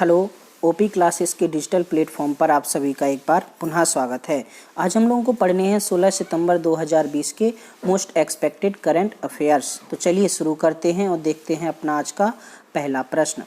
Hello, OP classes के digital platform पर आप सभी का एक बार पुनः स्वागत है। आज हम लोगों को पढ़ने हैं 16 सितंबर 2020 के मोस्ट एक्सपेक्टेड करंट अफेयर्स। तो चलिए शुरू करते हैं और देखते हैं अपना आज का पहला प्रश्न।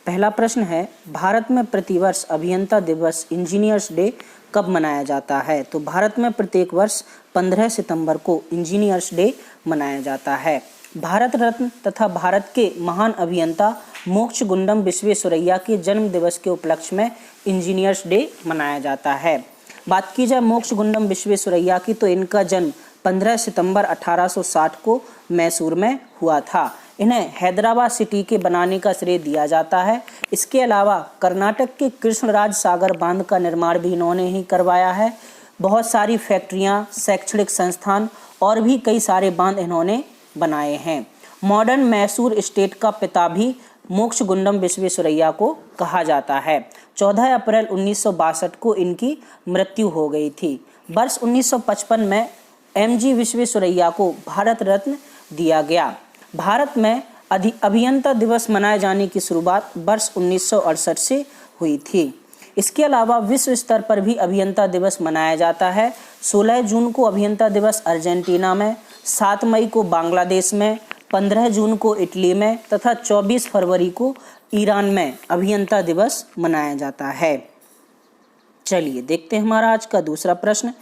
पहला प्रश्न है, भारत में प्रतिवर्ष अभियंता दिवस इंजीनियर्स डे कब मनाया जाता है? तो भारत में प्रत्येक वर्ष 15 सितंबर को इंजीनियर्स डे मनाया जाता है। भारत रत्न तथा भारत के महान अभियंता मोक्षगुंडम विश्वेश्वरैया के जन्म दिवस के उपलक्ष्य में इंजीनियर्स डे मनाया जाता है। बात की जाए मोक्षगुंडम विश्वेश्वरैया की, तो इनका जन्म 15 सितंबर 1860 को मैसूर में हुआ था। इन्हें हैदराबाद सिटी के बनाने का श्रेय दिया जाता है। इसके अलावा कर्नाटक के कृष्णराज सागर बांध का निर्माण भी इन्होंने ही करवाया है। बहुत सारी फैक्ट्रियां, शैक्षणिक संस्थान और भी कई सारे बांध इन्होंने बनाए हैं। मॉडर्न मैसूर स्टेट का पिता भी मोक्षगुंडम विश्वेश्वरैया को कहा जाता है। 14 अप्रैल 1962 को इनकी मृत्यु हो गई थी। वर्ष 1955 में एमजी विश्वेश्वरैया को भारत रत्न दिया गया। भारत में अभियंता दिवस मनाए जाने की शुरुआत वर्ष 1968 से हुई थी। इसके अलावा विश्व स्तर पर भी अभियंता दिवस मनाया जाता है। 16 जून को अभियंता दिवस अर्जेंटीना में, 7 मई को बांग्लादेश में, 15 जून को इटली में तथा 24 फरवरी को ईरान में अभियंता दिवस मनाया जाता है। चलिए देखते हैं हमारा आज का दूसरा प्रश्न।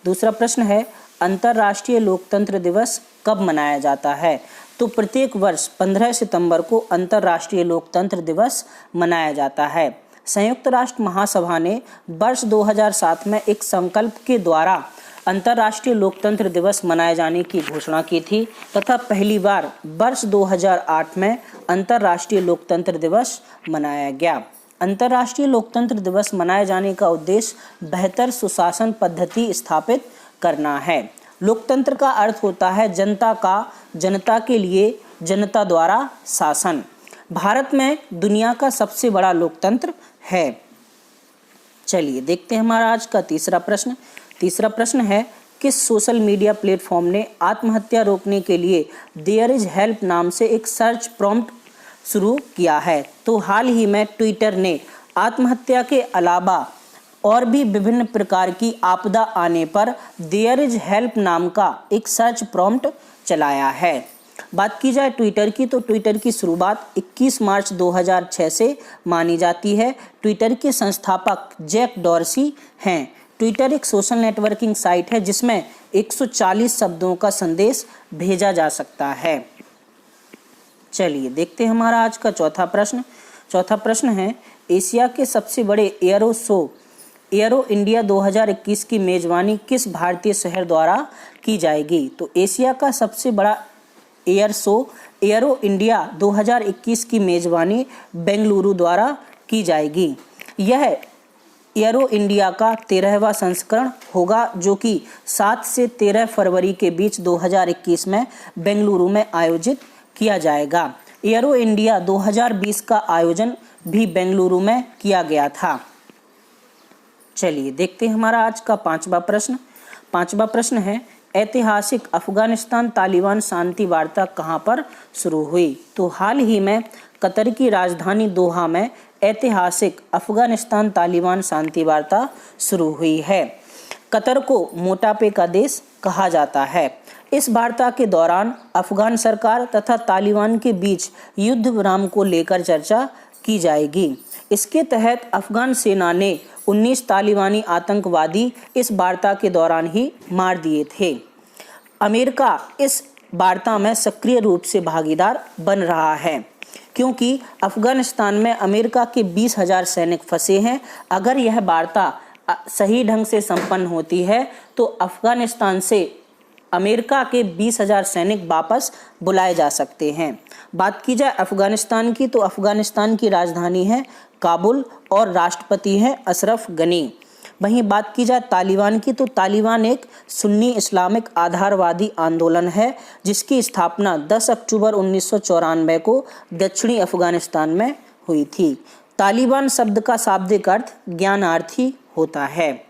दूसरा प्रश्न है, अंतर्राष्ट्रीय लोकतंत्र दिवस कब मनाया जाता है? तो प्रत्येक वर्ष 15 सितंबर को अंतर्राष्ट्रीय लोकतंत्र दिवस मनाया जाता है। संयुक्त राष्ट्र महासभा ने वर्ष 2007 में एक संकल्प के द्वारा अंतर्राष्ट्रीय लोकतंत्र दिवस मनाए जाने की घोषणा की थी तथा पहली बार वर्ष 2008 में अंतर्राष्ट्रीय लोकतंत्र दिवस मनाया गया। अंतर्राष्ट्रीय लोकतंत्र दिवस मनाए जाने का उद्देश्य बेहतर सुशासन पद्धति स्थापित करना है। लोकतंत्र का अर्थ होता है जनता का, जनता के लिए, जनता द्वारा शासन। भारत में दुनिया का सबसे बड़ा लोकतंत्र है। चलिए देखते हैं हमारा आज का तीसरा प्रश्न। तीसरा प्रश्न है, किस सोशल मीडिया प्लेटफॉर्म ने आत्महत्या रोकने के लिए देयर इज हेल्प नाम से एक सर्च प्रॉम्प्ट शुरू किया है? तो हाल ही में ट्विटर ने आत्महत्या के अलावा और भी विभिन्न प्रकार की आपदा आने पर देयर इज हेल्प नाम का एक सर्च प्रॉम्प्ट चलाया है। बात की जाए ट्विटर की, तो ट्विटर की शुरुआत 21 मार्च 2006 से मानी जाती है। ट्विटर के संस्थापक जैक डॉर्सी हैं। ट्विटर एक सोशल नेटवर्किंग साइट है जिसमें 140 शब्दों का संदेश भेजा जा सकता है। चलिए देखते हैं हमारा आज का चौथा प्रश्न। चौथा प्रश्न है, एशिया के सबसे बड़े एयरो शो एयरो इंडिया 2021 की मेजबानी किस भारतीय शहर द्वारा की जाएगी? तो एशिया का सबसे बड़ा एयर शो एयरो इंडिया 2021 की मेजबानी बेंगलुरु द्वारा की जाएगी। यह एयरो इंडिया का 13वां संस्करण होगा जो कि 7 से 13 फरवरी के बीच 2021 में बेंगलुरु में आयोजित किया जाएगा। एयरो इंडिया 2020 का आयोजन भी बेंगलुरु में किया गया था। चलिए देखते हैं हमारा आज का पांचवा प्रश्न। पांचवा प्रश्न है, ऐतिहासिक अफगानिस्तान तालिबान शांति वार्ता कहां पर शुरू हुई? तो हाल ही में कतर की राजधानी दोहा में ऐतिहासिक अफगानिस्तान तालिबान शांति वार्ता शुरू हुई है। कतर को मोटापे का देश कहा जाता है। इस वार्ता के दौरान अफगान सरकार तथा तालिबान के बीच युद्ध विराम को लेकर चर्चा की जाएगी। इसके तहत अफगान सेना ने 19 तालिबानी आतंकवादी इस वार्ता के दौरान ही मार दिए थे। अमेरिका इस वार्ता में सक्रिय रूप से भागीदार बन रहा है क्योंकि अफगानिस्तान में अमेरिका के 20,000 सैनिक फंसे हैं। अगर यह वार्ता सही ढंग से संपन्न होती है तो अफगानिस्तान से अमेरिका के 20,000 सैनिक वापस बुलाए जा सकते हैं। बात की जाए अफगानिस्तान की, तो अफगानिस्तान की राजधानी है काबुल और राष्ट्रपति हैं अशरफ गनी। वहीं बात की जाए तालिबान की, तो तालिबान एक सुन्नी इस्लामिक आधारवादी आंदोलन है जिसकी स्थापना 10 अक्टूबर 1994 को दक्षिणी अफगानिस्तान में हुई थी। तालिबान शब्द का शाब्दिक अर्थ ज्ञानार्थी होता है।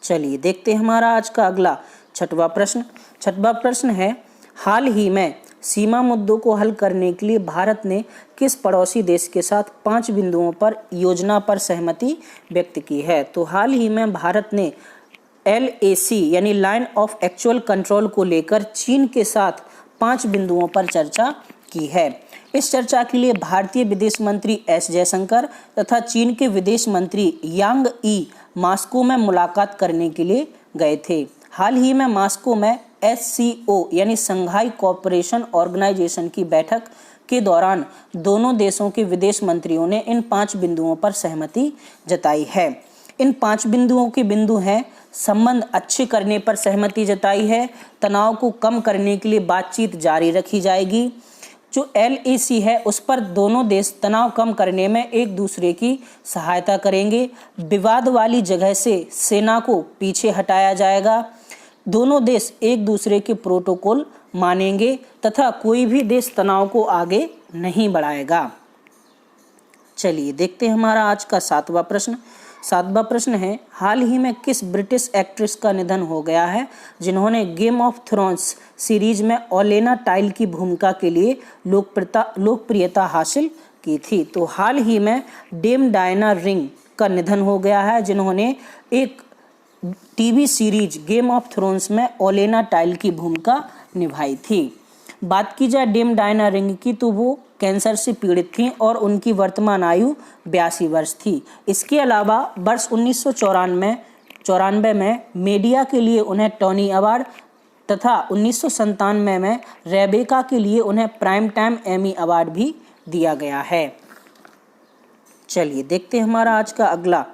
चलिए देखते हैं हमारा आज का अगला छठवां प्रश्न। छठवां प्रश्न है, हाल ही में सीमा मुद्दों को हल करने के लिए भारत ने किस पड़ोसी देश के साथ 5 बिंदुओं पर योजना पर सहमति व्यक्त की है? तो हाल ही में भारत ने LAC यानी लाइन ऑफ एक्चुअल कंट्रोल को लेकर चीन के साथ 5 बिंदुओं पर चर्चा की है। इस चर्चा के लिए भारतीय विदेश मंत्री S जयशंकर तथा चीन के विदेश मंत्री यांग ई मॉस्को में मुलाकात करने के लिए गए थे। हाल ही में मॉस्को में SCO यानी संघाई कोऑपरेशन ऑर्गेनाइजेशन की बैठक के दौरान दोनों देशों के विदेश मंत्रियों ने इन 5 बिंदुओं पर सहमति जताई है। इन 5 बिंदुओं के बिंदु हैं: संबंध अच्छे करने पर सहमति जताई है, तनाव को कम करने के लिए बातचीत जारी रखी जाएगी, जो LAC है उस पर दोनों देश तनाव कम करने में एक दूसरे की सहायता करेंगे, विवाद वाली जगह से सेना को पीछे हटाया जाएगा, दोनों देश एक दूसरे के प्रोटोकॉल मानेंगे तथा कोई भी देश तनाव को आगे नहीं बढ़ाएगा। चलिए देखते हैं हमारा आज का 7वां प्रश्न। 7वां प्रश्न है, हाल ही में किस ब्रिटिश एक्ट्रेस का निधन हो गया है जिन्होंने गेम ऑफ थ्रोन्स सीरीज में ओलेना टाइल की भूमिका के लिए लोकप्रियता हासिल की थी? तो हाल ही में डेम डायना रिंग का निधन हो गया है जिन्होंने एक TV series game of thrones में ओलेना टाइल की भूमिका निभाई थी। बात की जाए डेम डायना रिंग की तो वो कैंसर से पीड़ित थीं और उनकी वर्तमान आयु 82 वर्ष थी। इसके अलावा वर्ष 1994 में मीडिया के लिए उन्हें टोनी अवार्ड तथा 1997 में रेबेका के लिए उन्हें प्राइम टाइम एमी अवार्ड भी दिया गया है। चलिए देखते हैं हमारा आज का अगला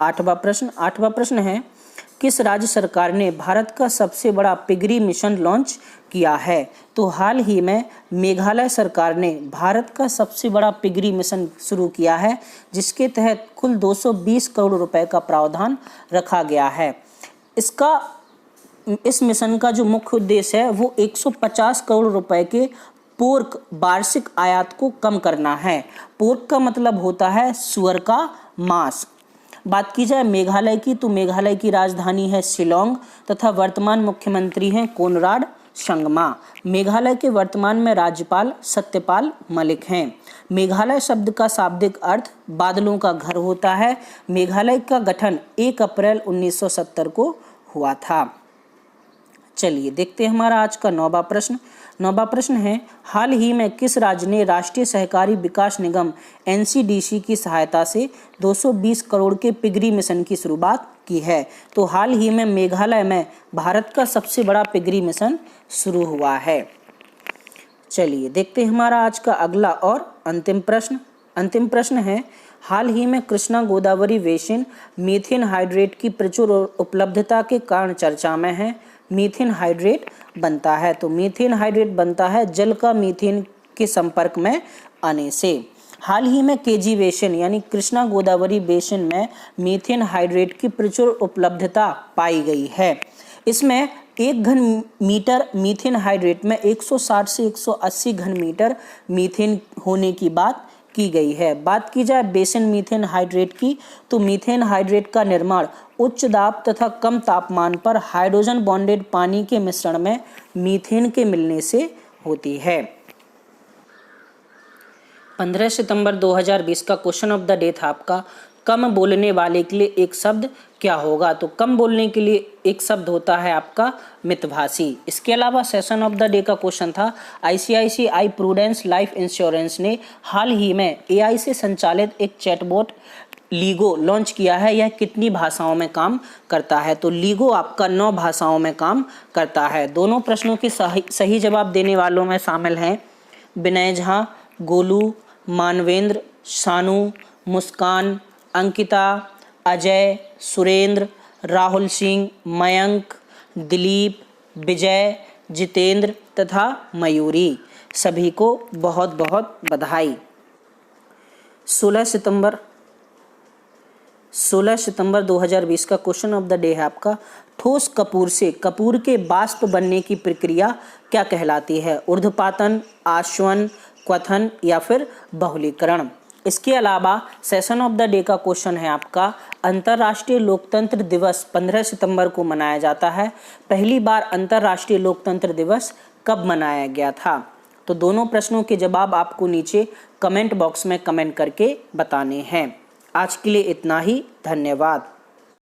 8वां प्रश्न। 8वां प्रश्न है, किस राज्य सरकार ने भारत का सबसे बड़ा पिगरी मिशन लॉन्च किया है? तो हाल ही में मेघालय सरकार ने भारत का सबसे बड़ा पिगरी मिशन शुरू किया है जिसके तहत कुल 220 करोड़ रुपए का प्रावधान रखा गया है। इस मिशन का जो मुख्य उद्देश्य है वो 150 करोड़ रुपए के पोर्क वार्षिक आयात को कम करना है। पोर्क का मतलब होता है सुअर का मांस। बात की जाए मेघालय की तो मेघालय की राजधानी है शिलोंग तथा वर्तमान मुख्यमंत्री हैं कोनराड संगमा। मेघालय के वर्तमान में राज्यपाल सत्यपाल मलिक हैं। मेघालय शब्द का शाब्दिक अर्थ बादलों का घर होता है। मेघालय का गठन 1 अप्रैल 1970 को हुआ था। चलिए देखते हैं हमारा आज का 9वां प्रश्न। 9वां प्रश्न है, हाल ही में किस राज्य ने राष्ट्रीय सहकारी विकास निगम NCDC की सहायता से 220 करोड़ के पिगरी मिशन की शुरुआत की है? तो हाल ही में मेघालय में भारत का सबसे बड़ा पिगरी मिशन शुरू हुआ है। चलिए देखते हैं हमारा आज का अगला और अंतिम प्रश्न। अंतिम प्रश्न है, हाल ही में Krishna Godavari basin methane hydrate की प्रचुर उपलब्धता के कारण चर्चा में है। मीथेन हाइड्रेट बनता है तो मीथेन हाइड्रेट बनता है जल का मीथेन के संपर्क में आने से। हाल ही में KG बेसिन यानी कृष्णा गोदावरी बेसिन में मीथेन हाइड्रेट की प्रचुर उपलब्धता पाई गई है। इसमें 1 घन मीटर मीथेन हाइड्रेट में 160 से 180 घन मीटर मीथेन होने की बात की गई है। बात की जाए बेसिन मीथेन हाइड्रेट की तो मीथेन हाइड्रेट का निर्माण उच्च दाब तथा कम तापमान पर हाइड्रोजन बॉन्डेड पानी के मिश्रण में मीथेन के मिलने से होती है। 15 सितंबर 2020 का क्वेश्चन ऑफ द डे था आपका, कम बोलने वाले के लिए एक शब्द क्या होगा? तो कम बोलने के लिए एक शब्द होता है आपका मितभाषी। इसके अलावा सेशन ऑफ द डे का क्वेश्चन था, ICICI प्रूडेंस लाइफ इंश्योरेंस ने हाल ही में AI से संचालित एक चैटबॉट लीगो लॉन्च किया है। यह कितनी भाषाओं में काम करता है? तो लीगो आपका 9 भाषाओं में काम करता है। दोनों प्रश्नों के सही जवाब देने वालों में शामिल हैं विनय झा, गोलू, मानवेंद्र, शानू, मुस्कान, अंकिता, अजय, सुरेंद्र, राहुल सिंह, मयंक, दिलीप, विजय, जितेंद्र तथा मयूरी। सभी को बहुत बहुत बधाई। 16 सितंबर 2020 का क्वेश्चन ऑफ द डे है आपका, ठोस कपूर से कपूर के वाष्प बनने की प्रक्रिया क्या कहलाती है? ऊर्ध्वपातन, आश्वन, क्वथन या फिर बहुलीकरण। इसके अलावा सेशन ऑफ द डे का क्वेश्चन है आपका, अंतर्राष्ट्रीय लोकतंत्र दिवस 15 सितंबर को मनाया जाता है। पहली बार अंतर्राष्ट्रीय लोकतंत्र दिवस कब मनाया गया था? तो दोनों प्रश्नों के जवाब आपको नीचे कमेंट बॉक्स में कमेंट करके बताने हैं। आज के लिए इतना ही, धन्यवाद।